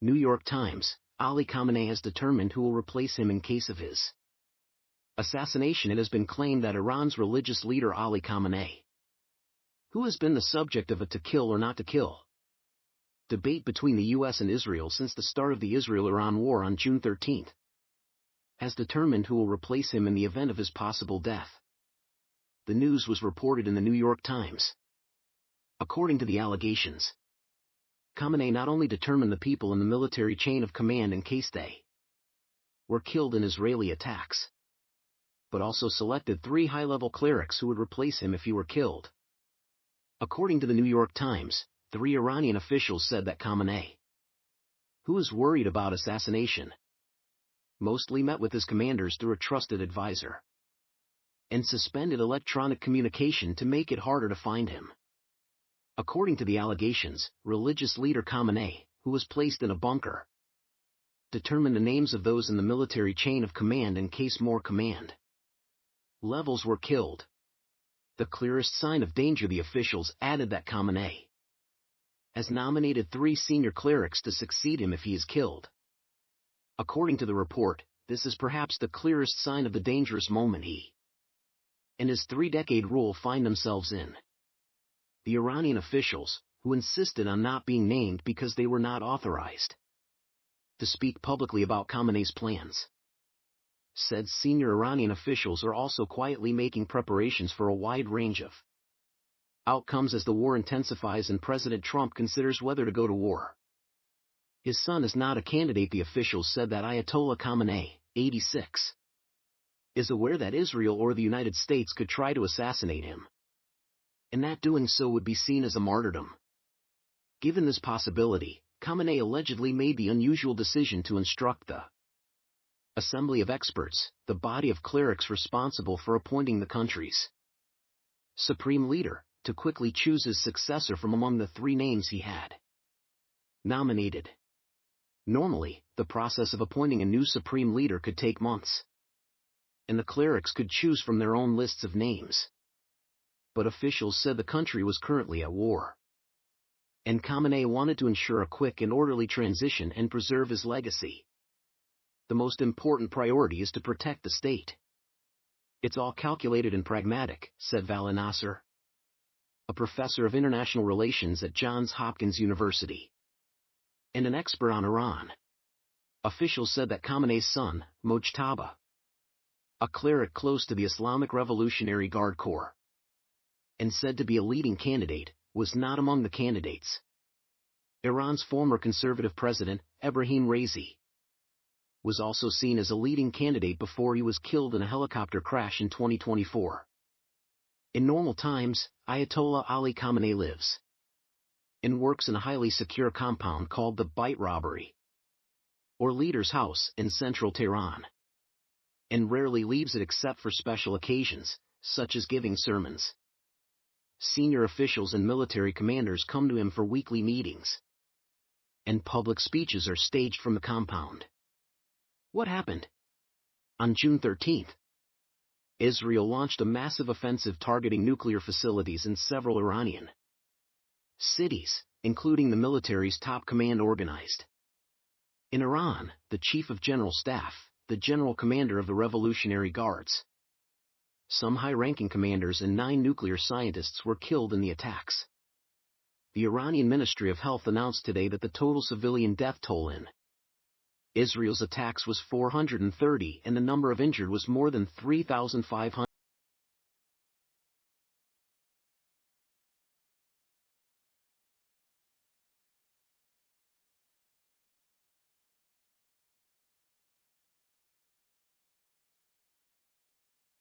New York Times, Ali Khamenei has determined who will replace him in case of his assassination. It has been claimed that Iran's religious leader Ali Khamenei, who has been the subject of a to kill or not to kill debate between the US and Israel since the start of the Israel-Iran war on June 13, has determined who will replace him in the event of his possible death. The news was reported in the New York Times. According to the allegations, Khamenei not only determined the people in the military chain of command in case they were killed in Israeli attacks, but also selected 3 high-level clerics who would replace him if he were killed. According to the New York Times, 3 Iranian officials said that Khamenei, who is worried about assassination, mostly met with his commanders through a trusted advisor, and suspended electronic communication to make it harder to find him. According to the allegations, religious leader Khamenei, who was placed in a bunker, determined the names of those in the military chain of command in case more command levels were killed. The clearest sign of danger, the officials added, that Khamenei has nominated 3 senior clerics to succeed him if he is killed. According to the report, this is perhaps the clearest sign of the dangerous moment he and his 3-decade rule find themselves in. The Iranian officials, who insisted on not being named because they were not authorized to speak publicly about Khamenei's plans, said senior Iranian officials are also quietly making preparations for a wide range of outcomes as the war intensifies and President Trump considers whether to go to war. His son is not a candidate. The officials said that Ayatollah Khamenei, 86, is aware that Israel or the United States could try to assassinate him, and that doing so would be seen as a martyrdom. Given this possibility, Khamenei allegedly made the unusual decision to instruct the Assembly of Experts, the body of clerics responsible for appointing the country's Supreme Leader, to quickly choose his successor from among the 3 names he had nominated. Normally, the process of appointing a new Supreme Leader could take months, and the clerics could choose from their own lists of names. But officials said the country was currently at war, and Khamenei wanted to ensure a quick and orderly transition and preserve his legacy. The most important priority is to protect the state. It's all calculated and pragmatic, said Vala Nasser, a professor of international relations at Johns Hopkins University and an expert on Iran. Officials said that Khamenei's son, Mojtaba, a cleric close to the Islamic Revolutionary Guard Corps, and said to be a leading candidate, was not among the candidates. Iran's former conservative president, Ebrahim Raisi, was also seen as a leading candidate before he was killed in a helicopter crash in 2024. In normal times, Ayatollah Ali Khamenei lives and works in a highly secure compound called the Beit Robbery, or Leader's House, in central Tehran, and rarely leaves it except for special occasions, such as giving sermons. Senior officials and military commanders come to him for weekly meetings, and public speeches are staged from the compound. What happened? On June 13, Israel launched a massive offensive targeting nuclear facilities in several Iranian cities, including the military's top command organized in Iran, the Chief of General Staff, the General Commander of the Revolutionary Guards. Some high-ranking commanders and 9 nuclear scientists were killed in the attacks. The Iranian Ministry of Health announced today that the total civilian death toll in Israel's attacks was 430 and the number of injured was more than 3,500.